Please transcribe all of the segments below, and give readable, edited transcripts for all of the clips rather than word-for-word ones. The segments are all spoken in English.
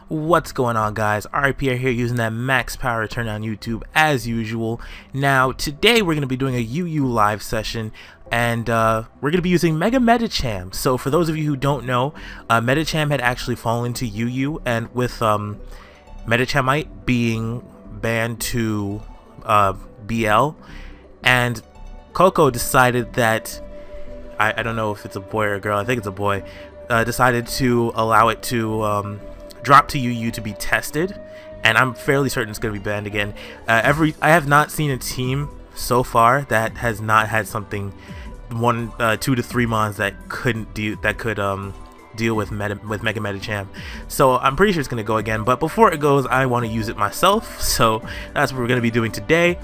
What's going on, guys? R.I.Pierre here, using that max power to turn on YouTube as usual. Now today we're going to be doing a UU live session, and we're going to be using Medicham. So for those of you who don't know, Medicham had actually fallen to UU, and with Medichamite being banned to BL, and Coco decided that, I don't know if it's a boy or a girl, I think it's a boy, decided to allow it to drop to UU to be tested, and I'm fairly certain it's going to be banned again. I have not seen a team so far that has not had something 2 to 3 mons that couldn't deal with Mega Medicham. So I'm pretty sure it's going to go again, but before it goes, I want to use it myself, so that's what we're going to be doing today.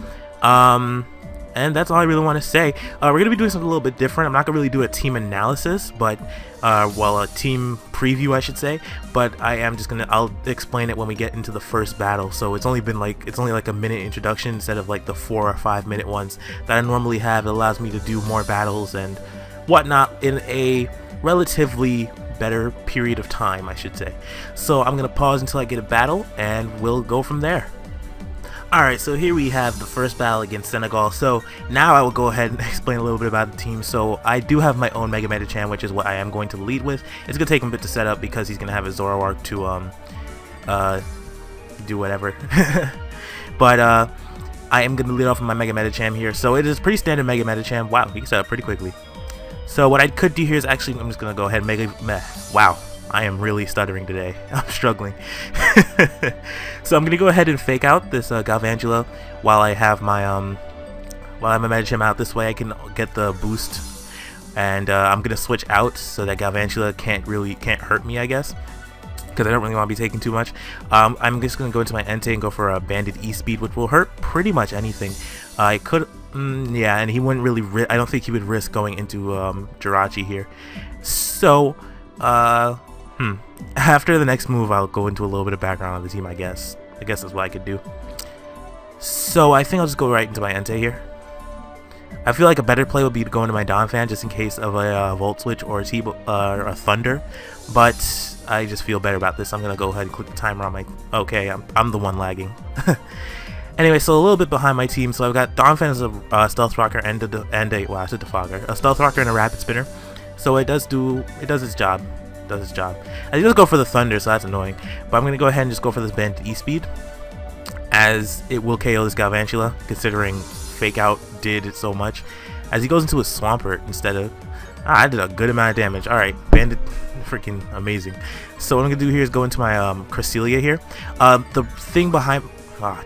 And that's all I really want to say. We're going to be doing something a little bit different. I'm not going to really do a team analysis, but, well, a team preview, I should say. But I am just going to, I'll explain it when we get into the first battle. So it's only like a minute introduction instead of like the 4 or 5 minute ones that I normally have. It allows me to do more battles and whatnot in a relatively better period of time, I should say. So I'm going to pause until I get a battle, and we'll go from there. Alright, so here we have the first battle against Senegal. So now I will go ahead and explain a little bit about the team. So I do have my own Mega Medicham, which is what I am going to lead with. It's going to take him a bit to set up because he's going to have his Zoroark to do whatever. But I am going to lead off with my Mega Medicham here. So it is pretty standard Mega Medicham. Wow, he can set up pretty quickly. So what I could do here is actually, I'm just going to go ahead and wow. I am really stuttering today. I'm struggling. So I'm gonna go ahead and fake out this Galvantula while I have my Medicham out. This way I can get the boost, and I'm gonna switch out so that Galvantula can't hurt me, I guess, because I don't really want to be taking too much. I'm just gonna go into my Entei and go for a banded E-speed, which will hurt pretty much anything. I could, yeah, and he wouldn't really. I don't think he would risk going into Jirachi here. So, after the next move, I'll go into a little bit of background on the team, I guess. That's what I could do. So I think I'll just go right into my Entei here. I feel like a better play would be to go into my Donphan just in case of a Volt Switch or a Thunder. But I just feel better about this. I'm going to go ahead and click the timer on my... Okay, I'm the one lagging. Anyway, so a little bit behind my team. So I've got Donphan as a Stealth Rocker and well, I said Defogger. A Stealth Rocker and a Rapid Spinner. So it does its job. I just go for the Thunder, so that's annoying. But I'm going to go ahead and just go for this banded E-speed, as it will KO this Galvantula, considering Fake Out did it so much. As he goes into a Swampert instead of... I did a good amount of damage. Alright, banded, freaking amazing. So what I'm going to do here is go into my Cresselia here. The thing behind...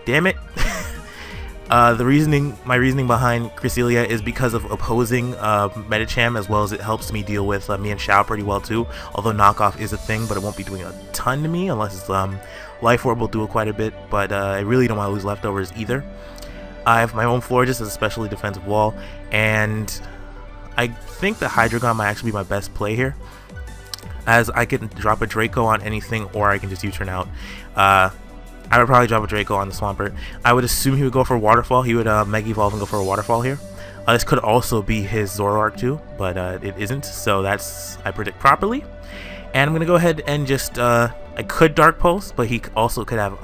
damn it. My reasoning behind Cresselia is because of opposing Medicham, as well as it helps me deal with me and Xiao pretty well too. Although knockoff is a thing, but it won't be doing a ton to me unless it's Life Orb will do it quite a bit. But I really don't want to lose leftovers either. I have my own Florges as a specially defensive wall, and I think the Hydreigon might actually be my best play here, as I can drop a Draco on anything, or I can just U-turn out. I would probably drop a Draco on the Swampert. I would assume he would go for a Waterfall. He would Mega Evolve and go for a Waterfall here. This could also be his Zoroark too, but it isn't, so I predict properly. And I'm going to go ahead and just, I could Dark Pulse, but he also could have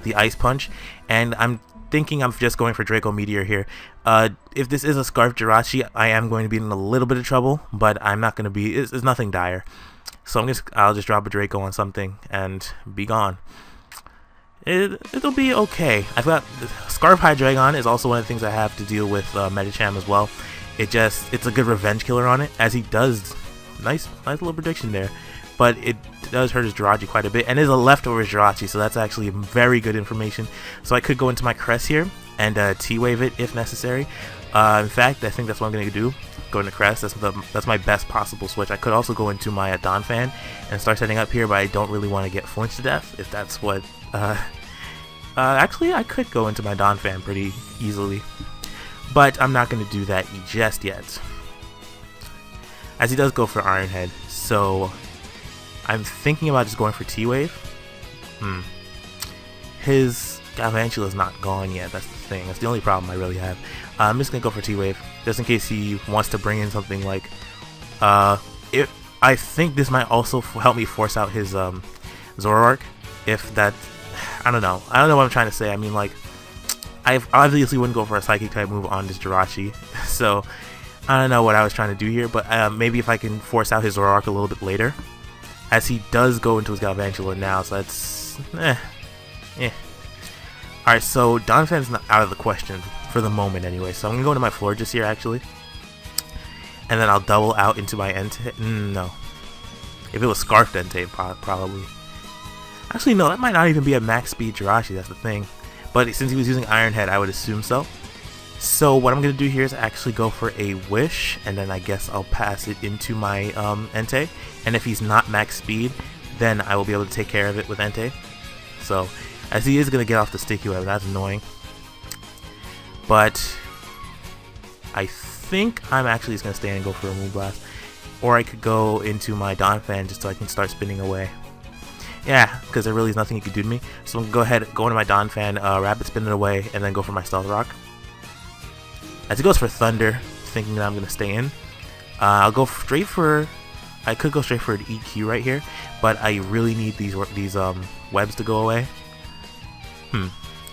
the Ice Punch. And I'm thinking I'm just going for Draco Meteor here. If this is a Scarf Jirachi, I am going to be in a little bit of trouble, but I'm not going to be, it's nothing dire. So I'll just drop a Draco on something and be gone. It'll be okay. I've got Scarf Hydreigon is also one of the things I have to deal with Medicham as well. It's a good revenge killer on it, as he does nice little prediction there, but it does hurt his Jirachi quite a bit, and is a leftover Jirachi, so that's actually very good information. So I could go into my Crest here and T-Wave it if necessary. In fact, I think that's what I'm going to do. Go into Crest. That's my best possible switch. I could also go into my Donphan and start setting up here, but I don't really want to get flinched to death, if that's what... actually, I could go into my Donphan pretty easily, but I'm not going to do that just yet, as he does go for Iron Head. So I'm thinking about just going for T-Wave. His Galvantula is not gone yet. That's the thing. That's the only problem I really have. I'm just going to go for T-Wave, just in case he wants to bring in something like... I think this might also help me force out his Zoroark, if that, I don't know what I'm trying to say. I mean, like, I obviously wouldn't go for a psychic type move on this Jirachi, so I don't know what I was trying to do here, but maybe if I can force out his Zoroark a little bit later, as he does go into his Galvantula now, so that's Alright, so Donphan's not out of the question for the moment anyway, so I'm gonna go into my Florges here actually, and then I'll double out into my Entei. No, if it was Scarfed Entei, probably. Actually, no, that might not even be a max speed Jirachi, that's the thing. But since he was using Iron Head, I would assume so. So what I'm going to do here is actually go for a Wish, and then I guess I'll pass it into my Entei. And if he's not max speed, then I will be able to take care of it with Entei. So, as he is going to get off the Sticky Web, that's annoying. But I think I'm actually just going to stay and go for a Moonblast. Or I could go into my Donphan just so I can start spinning away. Yeah, because there really is nothing he can do to me. So I'm going to go ahead, go into my Donphan, Rapid Spin it away, and then go for my Stealth Rock. As he goes for Thunder, thinking that I'm going to stay in, I'll go straight for... I could go straight for an EQ right here, but I really need these webs to go away.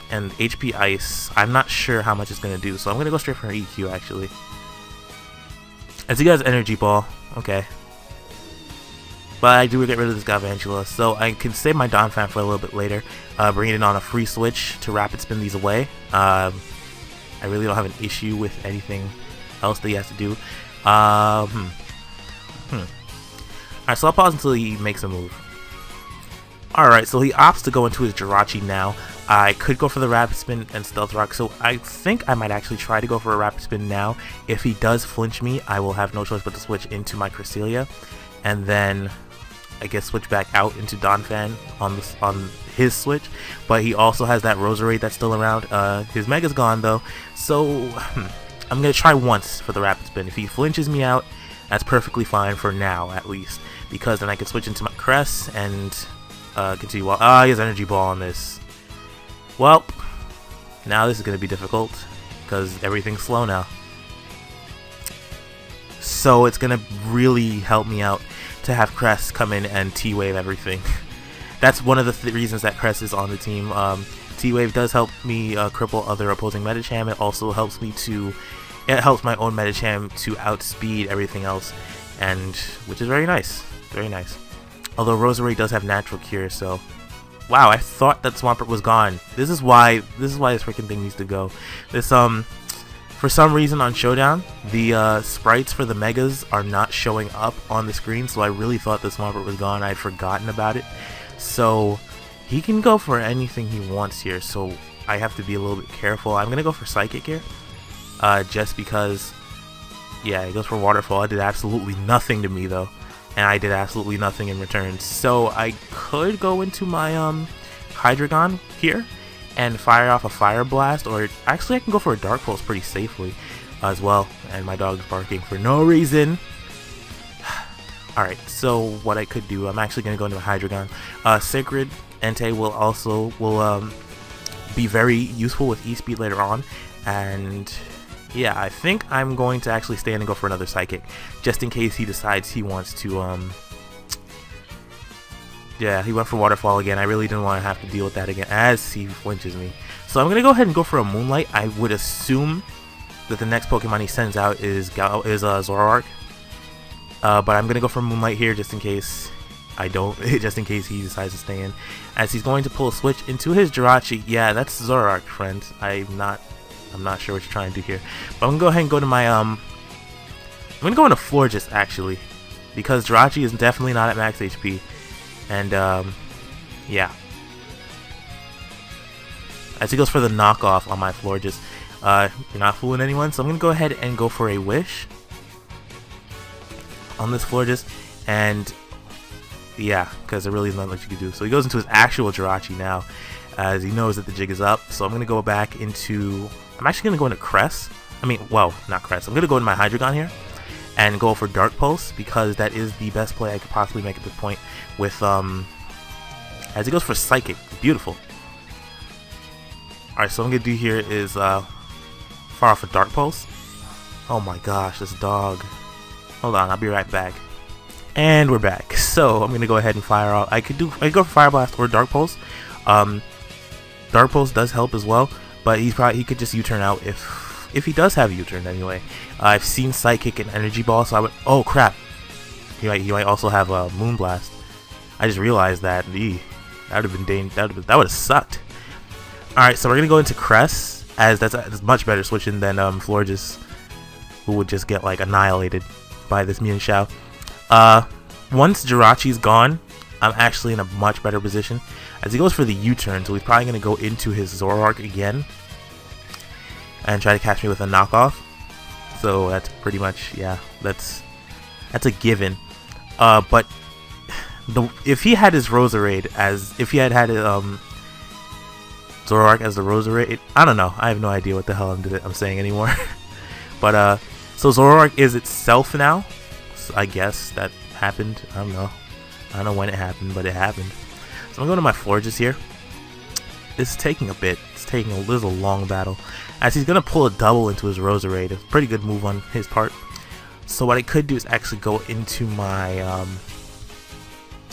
And HP Ice, I'm not sure how much it's going to do, so I'm going to go straight for an EQ actually. As he has Energy Ball, okay. But I do get rid of this Galvantula, so I can save my Donphan for a little bit later, bringing it on a free switch to Rapid Spin these away. I really don't have an issue with anything else that he has to do. Alright, so I'll pause until he makes a move. Alright, so he opts to go into his Jirachi now. I could go for the Rapid Spin and Stealth Rock, so I think I might actually try to go for a Rapid Spin now. If he does flinch me, I will have no choice but to switch into my Cresselia, and then I guess switch back out into Donphan on his switch. But he also has that Roserade that's still around. His Mega's gone though, so I'm gonna try once for the Rapid Spin. If he flinches me out, that's perfectly fine for now at least, because then I can switch into my Cress and continue. He has Energy Ball on this. Well, now this is going to be difficult because everything's slow now. So it's going to really help me out to have Cress come in and T-Wave everything. That's one of the reasons that Cress is on the team. T-Wave does help me cripple other opposing Medicham. It also helps me to... It helps my own Medicham to outspeed everything else, and which is very nice. Very nice. Although Roserade does have Natural Cure, so... Wow, I thought that Swampert was gone. This is why this freaking thing needs to go. This for some reason on Showdown, the sprites for the Megas are not showing up on the screen, so I really thought the Swampert was gone. I had forgotten about it. So he can go for anything he wants here, so I have to be a little bit careful. I'm gonna go for Psychic here, just because. Yeah, he goes for Waterfall. It did absolutely nothing to me though. And I did absolutely nothing in return. So I could go into my Hydreigon here and fire off a Fire Blast, or actually I can go for a Dark Pulse pretty safely as well. And my dog's barking for no reason. Alright, so what I could do, I'm actually going to go into a Hydreigon. Sacred Entei will be very useful with E-Speed later on, and yeah, I think I'm going to actually stand and go for another Psychic, just in case he decides he wants to, yeah, he went for Waterfall again. I really didn't want to have to deal with that again, as he flinches me. So I'm going to go ahead and go for a Moonlight. I would assume that the next Pokemon he sends out is Zoroark. But I'm going to go for Moonlight here, just in case I don't, just in case he decides to stay in. As he's going to pull a switch into his Jirachi. Yeah, that's Zoroark, friend. I'm not sure what you're trying to do here, but I'm gonna go ahead and go to my I'm gonna go into Florges actually, because Jirachi is definitely not at max HP, and yeah. As he goes for the knockoff on my Florges, you're not fooling anyone, so I'm gonna go ahead and go for a Wish on this Florges, and yeah, because there really is nothing much you can do. So he goes into his actual Jirachi now, as he knows that the jig is up. So I'm gonna go back into. I'm actually going to go into Cress. I mean, well, not Cress. I'm going to go into my Hydreigon here and go for Dark Pulse, because that is the best play I could possibly make at this point with, as he goes for Psychic. Beautiful. Alright, so what I'm going to do here is fire off a Dark Pulse. Oh my gosh, this dog. Hold on, I'll be right back. And we're back. So I'm gonna go ahead and fire off. I could go for Fire Blast or Dark Pulse. Dark Pulse does help as well, but he could just U-turn out if he does have U-turn anyway. I've seen Psychic and Energy Ball, so I would. Oh crap! He might also have a Moon Blast. I just realized that. That would have been that would have sucked. All right, so we're gonna go into Cress, as that's much better switching than Florges, who would just get like annihilated by this Mienshao. Once Jirachi's gone, I'm actually in a much better position as he goes for the U-turn, so he's probably going to go into his Zoroark again and try to catch me with a knockoff. So that's pretty much, yeah, that's a given. But if he had his Roserade if he had Zoroark as the Roserade, I don't know. I have no idea what the hell I'm saying anymore. But so Zoroark is itself now. So I guess that happened. I don't know when it happened, but it happened. So I'm going to my Florges here. This is taking a bit. It's taking a little long battle, as he's going to pull a double into his Roserade. A pretty good move on his part. So what I could do is actually go into my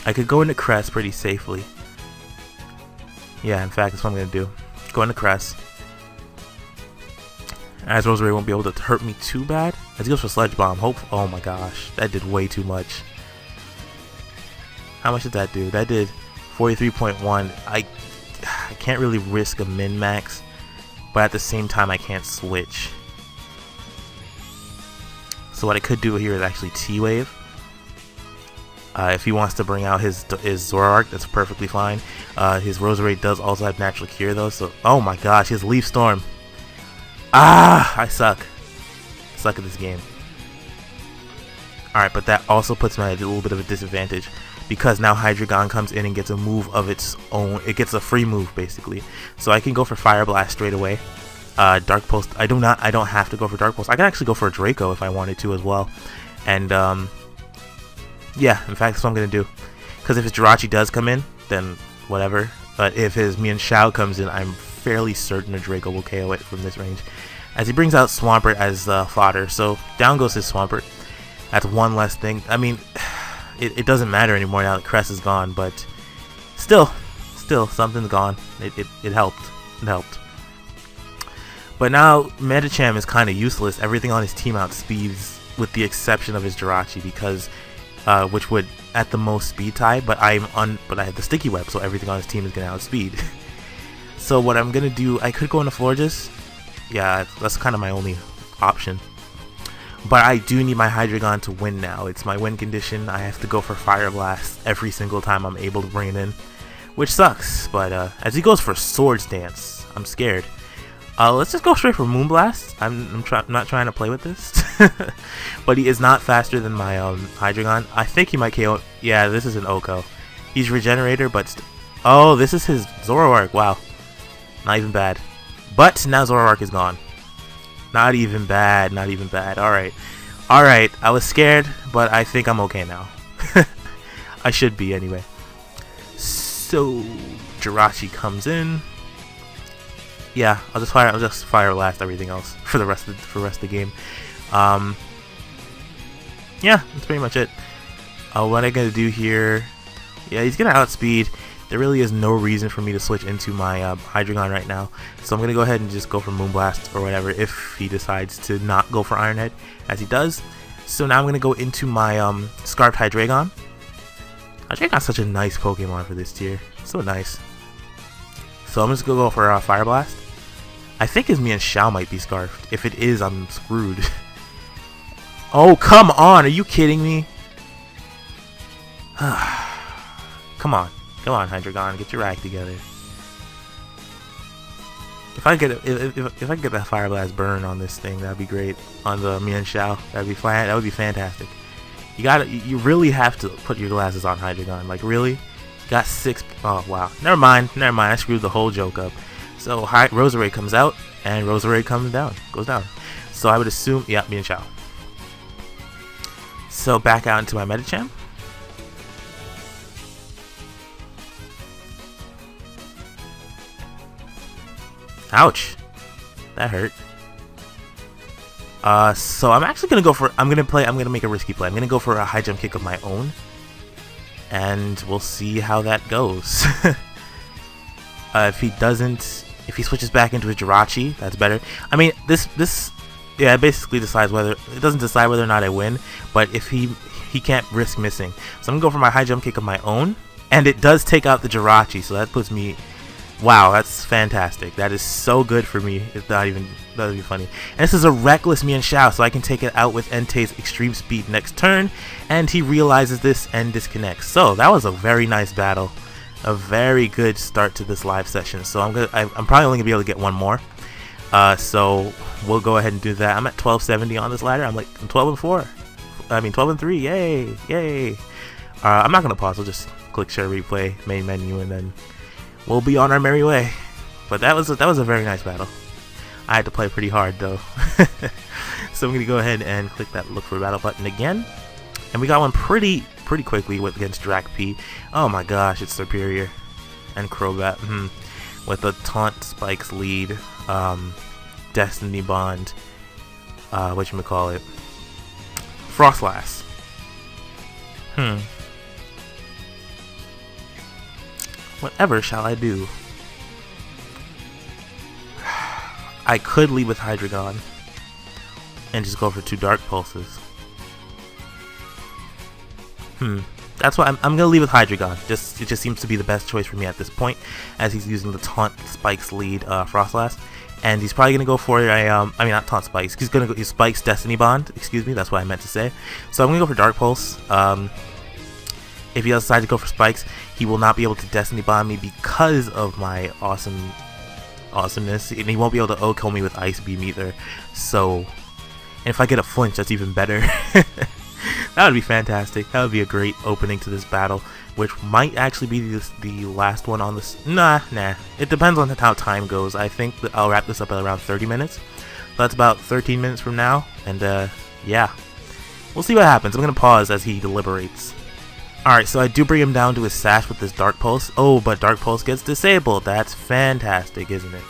I could go into Crest pretty safely. Yeah, in fact, that's what I'm going to do. Go into Crest, as Roserade won't be able to hurt me too bad. As he goes for Sledge Bomb. Oh my gosh, that did way too much. How much did that do? That did 43.1. I can't really risk a min-max, but at the same time I can't switch. So what I could do here is actually T-Wave. If he wants to bring out his Zoroark, that's perfectly fine. His Roserade does also have Natural Cure though, so oh my gosh, his Leaf Storm. I suck at this game. Alright, but that also puts me at a little bit of a disadvantage, because now Hydreigon comes in and gets a move of its own. It gets a free move basically. So I can go for Fire Blast straight away. Dark Pulse, I don't have to go for Dark Pulse. I can actually go for a Draco if I wanted to as well. And yeah, in fact that's what I'm gonna do. Because if his Jirachi does come in, then whatever. But if his Mienshao comes in, I'm fairly certain a Draco will KO it from this range, as he brings out Swampert as fodder. So down goes his Swampert. That's one less thing. I mean, it doesn't matter anymore now that Crest is gone, but still something's gone. It helped. It helped. But now Medicham is kind of useless. Everything on his team outspeeds, with the exception of his Jirachi, because which would at the most speed tie. But I have the Sticky Web, so everything on his team is gonna outspeed. So what I'm gonna do, I could go into Florges. Yeah, that's kind of my only option. But I do need my Hydreigon to win now. It's my win condition. I have to go for Fire Blast every single time I'm able to bring it in, which sucks. But as he goes for Swords Dance, I'm scared. Let's just go straight for Moonblast. I'm not trying to play with this. But he is not faster than my Hydreigon. I think he might KO. Yeah, this is an Oko. He's Regenerator, but oh, this is his Zoroark. Wow, not even bad. But now Zoroark is gone. Not even bad. Not even bad. All right. All right. I was scared, but I think I'm okay now. I should be anyway. So Jirachi comes in. Yeah, I'll just fire blast everything else for the rest of the game. Yeah, that's pretty much it. What I'm gonna do here? Yeah, he's gonna outspeed. There really is no reason for me to switch into my Hydreigon right now, so I'm gonna go ahead and just go for Moonblast or whatever if he decides to not go for Iron Head, as he does. So now I'm gonna go into my Scarfed Hydreigon. Hydreigon's such a nice Pokemon for this tier, so nice. So I'm just gonna go for Fire Blast. I think his Mienshao might be Scarfed. If it is, I'm screwed. Oh come on! Are you kidding me? Come on. Come on, Hydreigon, get your act together. If I get that Fire Blast burn on this thing, that'd be great. On the Mienshao, that'd be fine. That would be fantastic. You really have to put your glasses on, Hydreigon. Like really, got 6. Oh wow, never mind. I screwed the whole joke up. So Roserade comes out, and Roserade goes down. So I would assume, yeah, Mienshao. So back out into my Medicham. Ouch, that hurt. So I'm actually gonna go for. I'm gonna make a risky play. I'm gonna go for a high jump kick of my own, and we'll see how that goes. If he switches back into a Jirachi, that's better. I mean, yeah, it basically decides whether it doesn't decide whether or not I win, but if he can't risk missing. So I'm gonna go for my high jump kick of my own, and it does take out the Jirachi, so that puts me. Wow, that's fantastic. That is so good for me. It's not even, that would be funny. And this is a reckless Mian Shao, so I can take it out with Entei's extreme speed next turn, and he realizes this and disconnects. So that was a very nice battle. A very good start to this live session. So I'm probably only gonna be able to get one more. So we'll go ahead and do that. I'm at 1270 on this ladder. I'm 12 and 4. I mean 12 and 3. Yay, yay. I'm not gonna pause. I'll just click share replay, main menu, and then we'll be on our merry way. But that was a very nice battle. I had to play pretty hard though. So I'm gonna go ahead and click that look for battle button again, and we got one pretty quickly against Drac P. Oh my gosh, it's superior. And Crobat with a taunt spikes lead, Destiny Bond, whatchamacallit, Frostlass. Whatever shall I do? I could lead with Hydreigon and just go for 2 Dark Pulses. That's why I'm gonna lead with Hydreigon. It just seems to be the best choice for me at this point, as he's using the Taunt Spikes lead Frostlass, and he's probably gonna go for a I mean, not Taunt Spikes. He's gonna go use Spikes Destiny Bond. Excuse me, that's what I meant to say. So I'm gonna go for Dark Pulse. If he does decide to go for Spikes, he will not be able to Destiny Bond me because of my awesomeness, and he won't be able to O-kill me with Ice Beam either. So, and if I get a flinch, that's even better. That would be fantastic. That would be a great opening to this battle, which might actually be the last one on this. Nah. It depends on how time goes. I think that I'll wrap this up at around 30 minutes. So that's about 13 minutes from now, and yeah. We'll see what happens. I'm going to pause as he deliberates. Alright, so I do bring him down to his sash with this Dark Pulse. Oh, but Dark Pulse gets disabled. That's fantastic, isn't it?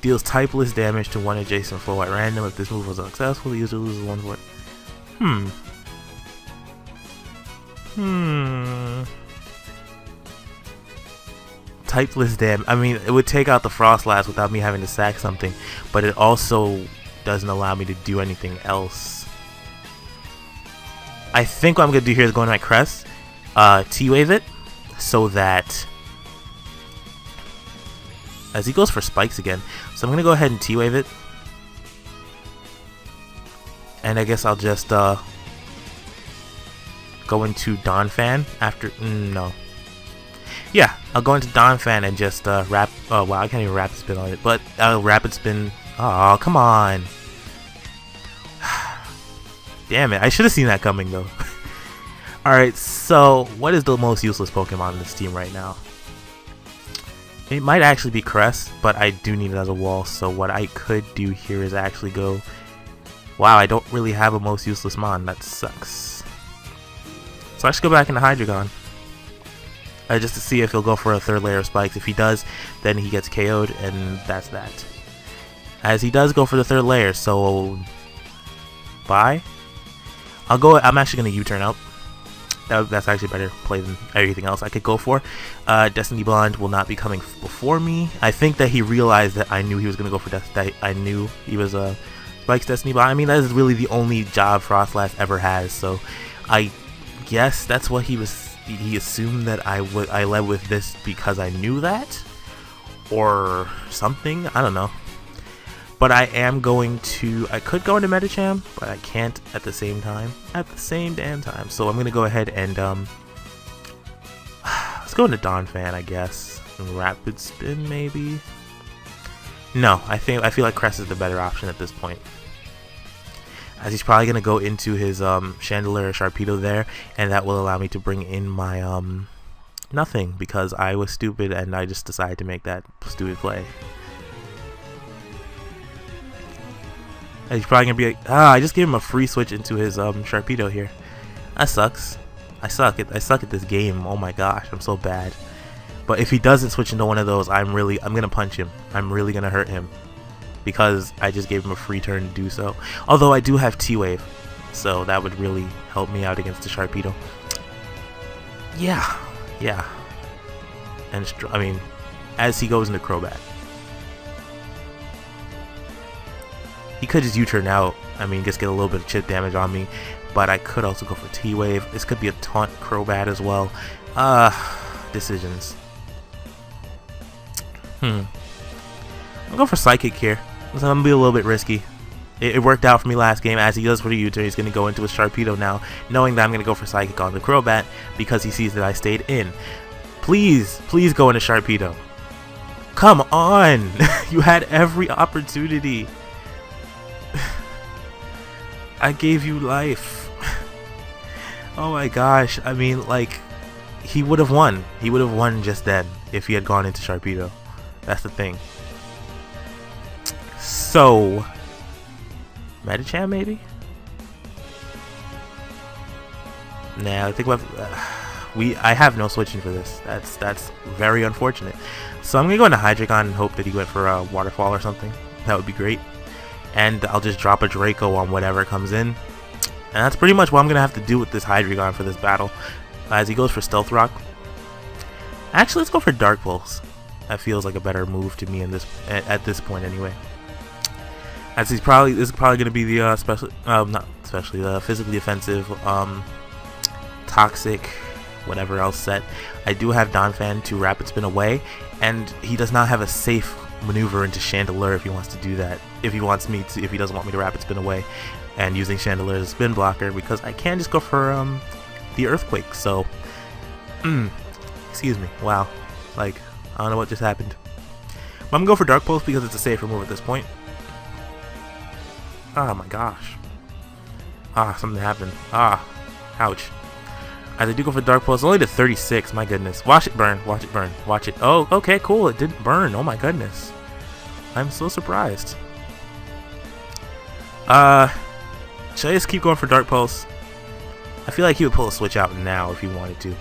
Deals typeless damage to one adjacent foe at random. If this move was unsuccessful, the user loses 1 point. Typeless damage. I mean, it would take out the Frostlass without me having to sack something, but it also doesn't allow me to do anything else. I think what I'm going to do here is go into my Crest, T-Wave it, so that, as he goes for Spikes again, so I'm going to go ahead and T-Wave it, and I guess I'll just go into Donphan after, no. Yeah, I'll go into Donphan and just wrap, oh wow, I can't even Rapid Spin on it, but I'll Rapid Spin, oh, come on. Damn it, I should have seen that coming though. Alright, so what is the most useless Pokemon in this team right now? It might actually be Crest, but I do need it as a wall, so what I could do here is actually go... Wow, I don't really have a most useless Mon, that sucks. So I should go back into Hydreigon. Just to see if he'll go for a 3rd layer of Spikes. If he does, then he gets KO'd, and that's that. As he does go for the 3rd layer, so... Bye? I'm actually going to U-turn out. That's actually a better play than everything else I could go for. Destiny Bond will not be coming before me. I think that he realized that I knew he was going to go for I knew he was Spike's Destiny Bond. I mean, that is really the only job Frostlass ever has. So I guess that's what he assumed that I led with this because I knew that, or something. I don't know. But I am going to... I could go into Medicham, but I can't at the same time. At the same damn time. So I'm going to go ahead and... let's go into Donphan, I guess. And Rapid Spin, maybe? No, I feel like Crest is the better option at this point. As he's probably going to go into his Chandelure or Sharpedo there. And that will allow me to bring in my... nothing. Because I was stupid and I just decided to make that stupid play. He's probably gonna be like, I just gave him a free switch into his Sharpedo here. That sucks. I suck at this game. Oh my gosh, I'm so bad. But if he doesn't switch into one of those, I'm gonna punch him. I'm really gonna hurt him. because I just gave him a free turn to do so. Although I do have T-Wave, so that would really help me out against the Sharpedo. Yeah. And I mean, as he goes into Crobat, he could just U-turn out. I mean, just get a little bit of chip damage on me. But I could also go for T-Wave. This could be a taunt Crobat as well. Decisions. I'm gonna go for Psychic here. So I'm gonna be a little bit risky. It worked out for me last game. As he does for the U-turn, he's gonna go into a Sharpedo now, knowing that I'm gonna go for Psychic on the Crobat because he sees that I stayed in. Please go into Sharpedo. Come on! You had every opportunity. I gave you life. Oh my gosh. I mean, like, he would have won. He would have won just then if he had gone into Sharpedo. That's the thing. So, Medicham maybe? Nah, I think I have no switching for this. That's very unfortunate. So I'm gonna go into Hydreigon and hope that he went for a Waterfall or something. That would be great. And I'll just drop a Draco on whatever comes in. And that's pretty much what I'm gonna have to do with this Hydreigon for this battle. As he goes for Stealth Rock. Actually, let's go for Dark Pulse. That feels like a better move to me in this at this point anyway. As this is probably gonna be the the physically offensive, toxic, whatever else set. I do have Donphan to Rapid Spin away, and he does not have a safe maneuver into Chandelure if he wants to do that. If he doesn't want me to Rapid Spin away and using Chandelure as a spin blocker, because I can just go for the Earthquake. So, excuse me. Wow, like I don't know what just happened. But I'm gonna go for Dark Pulse because it's a safer move at this point. Oh my gosh. Something happened. Ouch. As I do go for Dark Pulse, only to 36. My goodness. Watch it burn. Watch it burn. Watch it. Oh, okay, cool. It didn't burn. Oh my goodness. I'm so surprised. Should I just keep going for Dark Pulse? I feel like he would pull a switch out now if he wanted to.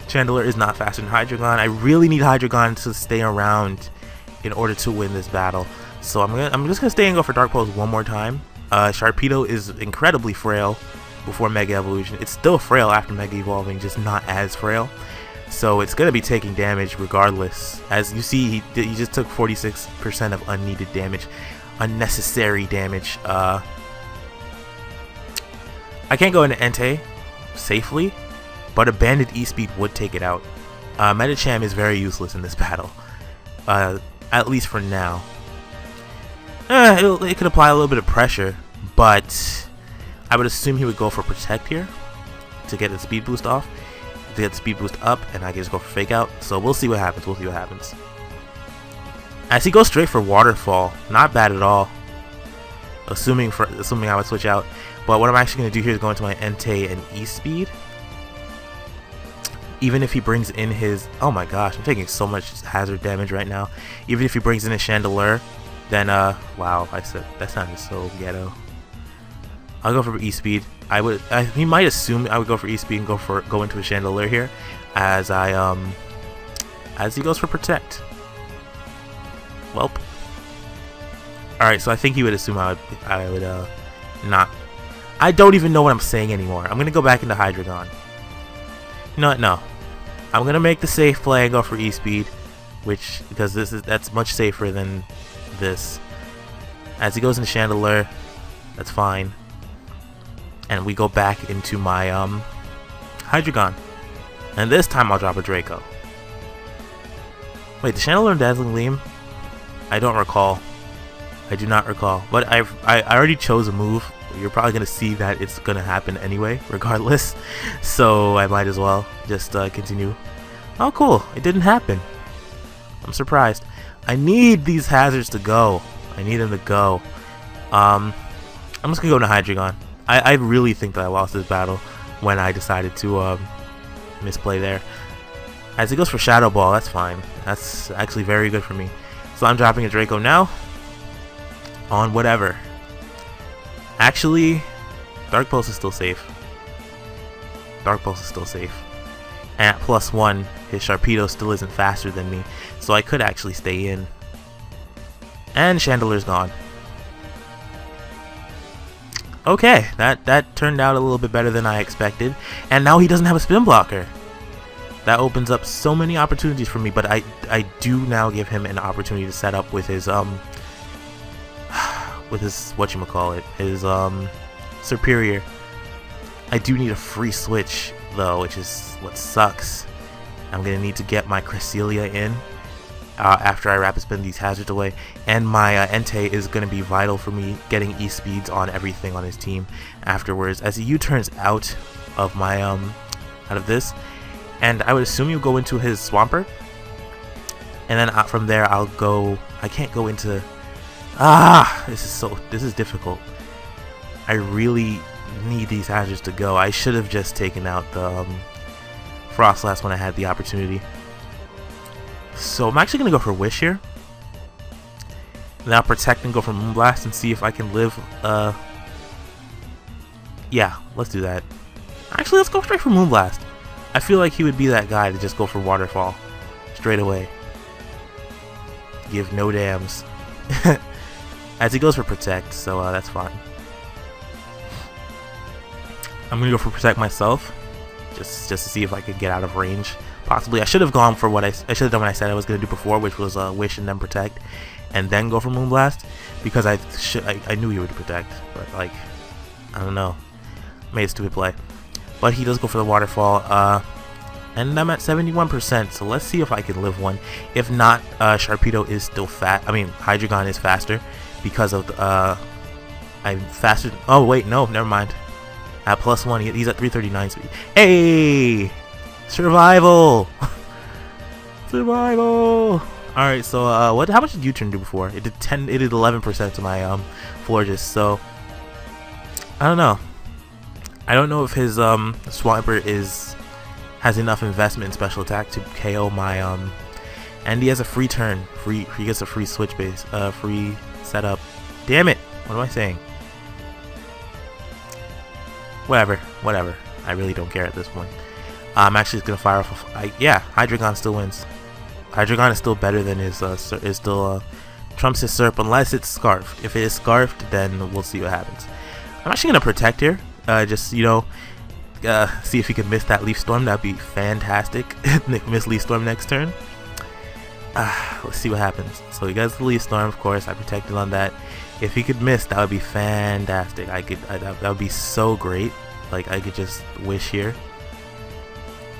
Chandelure is not faster than Hydreigon. I really need Hydreigon to stay around in order to win this battle. So I'm just gonna stay and go for Dark Pulse one more time. Sharpedo is incredibly frail before Mega Evolution. It's still frail after Mega Evolving, just not as frail. So it's gonna be taking damage regardless. As you see, he just took 46% of unneeded damage, unnecessary damage. I can't go into Entei safely, but a Banded E-Speed would take it out. Medicham is very useless in this battle, at least for now. It could apply a little bit of pressure, but I would assume he would go for Protect here to get the speed boost off, to get the speed boost up, and I can just go for Fake Out. So we'll see what happens. We'll see what happens. As he goes straight for Waterfall, not bad at all. Assuming I would switch out, but what I'm actually going to do here is go into my Entei and E-Speed. Even if he brings in his, oh my gosh, I'm taking so much hazard damage right now. Even if he brings in his Chandelure, then wow, that sounded so ghetto. I'll go for E-Speed. He might assume I would go for E-Speed and go into a Chandelure here, as he goes for Protect. Welp. All right, so I think he would assume I would not. I don't even know what I'm saying anymore. I'm gonna go back into Hydreigon. No. I'm gonna make the safe play and go for E-Speed, because that's much safer than this. As he goes into Chandelure, that's fine. And we go back into my Hydreigon. And this time I'll drop a Draco. Wait, the Chandelure and Dazzling Gleam? I don't recall. I do not recall. But I already chose a move. You're probably gonna see that it's gonna happen anyway, regardless. So I might as well just continue. Oh cool, it didn't happen. I'm surprised. I need these hazards to go. I need them to go. I'm just gonna go into Hydreigon. I really think that I lost this battle when I decided to misplay there. As he goes for Shadow Ball, that's fine. That's actually very good for me. So I'm dropping a Draco now on whatever. Actually, Dark Pulse is still safe. Dark Pulse is still safe. And at +1, his Sharpedo still isn't faster than me, so I could actually stay in. And Chandeler's gone. Okay, that turned out a little bit better than I expected. And now he doesn't have a spin blocker. That opens up so many opportunities for me, but I do now give him an opportunity to set up with his whatchamacallit, his superior. I do need a free switch though, which is what sucks. I'm gonna need to get my Cresselia in after I rapid spin these hazards away, and my Entei is gonna be vital for me getting E-speeds on everything on his team afterwards, as he U-turns out of my out of this, and I would assume you go into his Swampert, and then from there I'll go. I can't go into. This is difficult. I really need these hazards to go. I should have just taken out the Frostlass when I had the opportunity. So I'm actually gonna go for Wish here. Now protect and go for Moonblast and see if I can live. Yeah, let's do that. Actually, let's go straight for Moonblast. I feel like he would be that guy to just go for Waterfall straight away. Give no dams. As he goes for Protect, so that's fine. I'm gonna go for Protect myself, just to see if I could get out of range. Possibly, I should have gone for what I should have done what I said I was gonna do before, which was Wish and then Protect, and then go for Moonblast, because I knew he would Protect, but like, I don't know, made a stupid play. But he does go for the Waterfall, and I'm at 71%, so let's see if I can live one. If not, Sharpedo is still fat. I mean, Hydreigon is faster because of I'm faster. Oh wait, no, never mind. At +1, he's at 339 speed. Hey, survival, survival. All right, so how much did U-turn do before? It did 10. It did 11% to my Florges. So I don't know. I don't know if his Swampert has enough investment in special attack to KO my and he has a free turn. He gets a free switch base, free setup. Damn it! What am I saying? Whatever. I really don't care at this point. I'm actually just gonna fire off. Yeah, Hydreigon still wins. Hydreigon is still better than his trumps his Serp unless it's Scarfed. If it is Scarfed, then we'll see what happens. I'm actually gonna Protect here. Just see if he can miss that Leaf Storm. That'd be fantastic. Miss Leaf Storm next turn. Let's see what happens. So he gets the Leaf Storm, of course. I protected on that. If he could miss, that would be fantastic. That would be so great. Like I could just Wish here.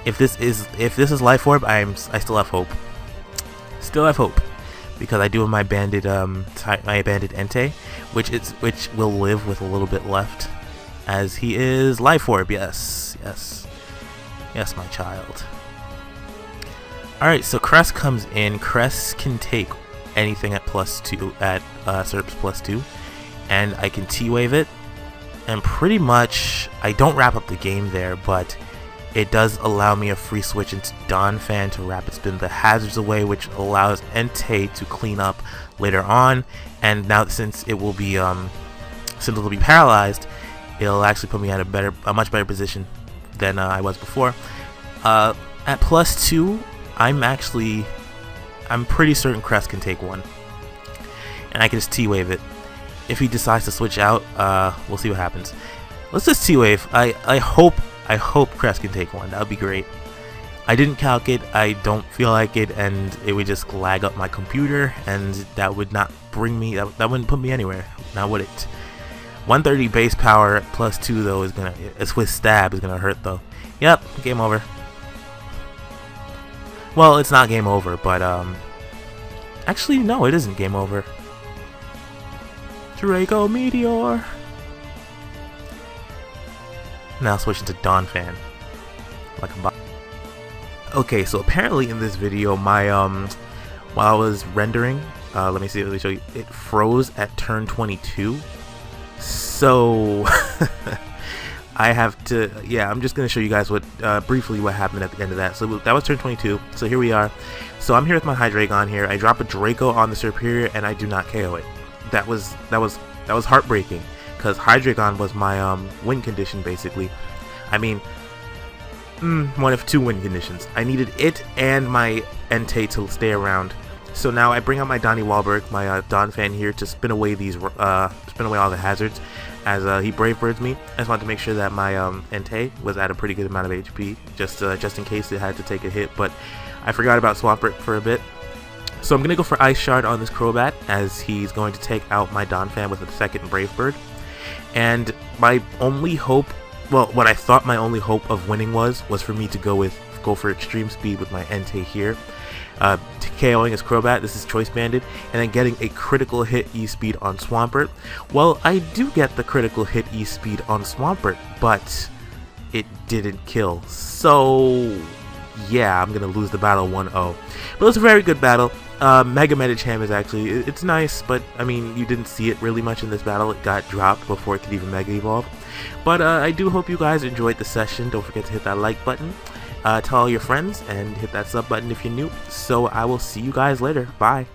If this is Life Orb, I still have hope. Still have hope, because I do have my banded Entei, which will live with a little bit left, as he is Life Orb. Yes, my child. Alright, so Crest comes in. Crest can take anything at +2, at Serp's +2, and I can T-Wave it, and pretty much, I don't wrap up the game there, but it does allow me a free switch into Donphan to rapid spin the hazards away, which allows Entei to clean up later on, and now since it will be paralyzed, it'll actually put me at a much better position than I was before. At +2, I'm pretty certain Crest can take one, and I can just T-Wave it. If he decides to switch out, we'll see what happens. Let's just T-Wave. I hope Crest can take one. That would be great. I didn't calc it. I don't feel like it, and it would just lag up my computer, and that would not bring me. That wouldn't put me anywhere. Now would it? 130 base power at +2 though is gonna. It's with stab is gonna hurt though. Yep, game over. Well, it's not game over, but actually no, it isn't game over. Draco Meteor. Now switching to Donphan, like a bot. Okay, so apparently in this video, my while I was rendering, let me show you. It froze at turn 22. So I have to, yeah, I'm just gonna show you guys what briefly what happened at the end of that. So that was turn 22. So here we are. So I'm here with my Hydreigon here. I drop a Draco on the Superior and I do not KO it. That was heartbreaking, because Hydreigon was my win condition basically. I mean, one of two win conditions. I needed it and my Entei to stay around So now I bring out my Donnie Wahlberg, my Don fan here, to spin away all the hazards as he Brave Birds me. I just wanted to make sure that my Entei was at a pretty good amount of HP, just in case it had to take a hit, but I forgot about Swampert for a bit. So I'm going to go for Ice Shard on this Crobat, as he's going to take out my Don fan with a second Brave Bird. And my only hope, well, what I thought my only hope of winning was for me to go for Extreme Speed with my Entei here. KOing his Crobat, this is Choice Banded, and then getting a critical hit E-Speed on Swampert. Well, I do get the critical hit E-Speed on Swampert, but it didn't kill. So, yeah, I'm going to lose the battle 1-0. But it was a very good battle. Mega Medicham is actually, it's nice, but I mean, you didn't see it really much in this battle. It got dropped before it could even Mega Evolve. But I do hope you guys enjoyed the session. Don't forget to hit that like button. Tell all your friends and hit that sub button if you're new. So I will see you guys later. Bye.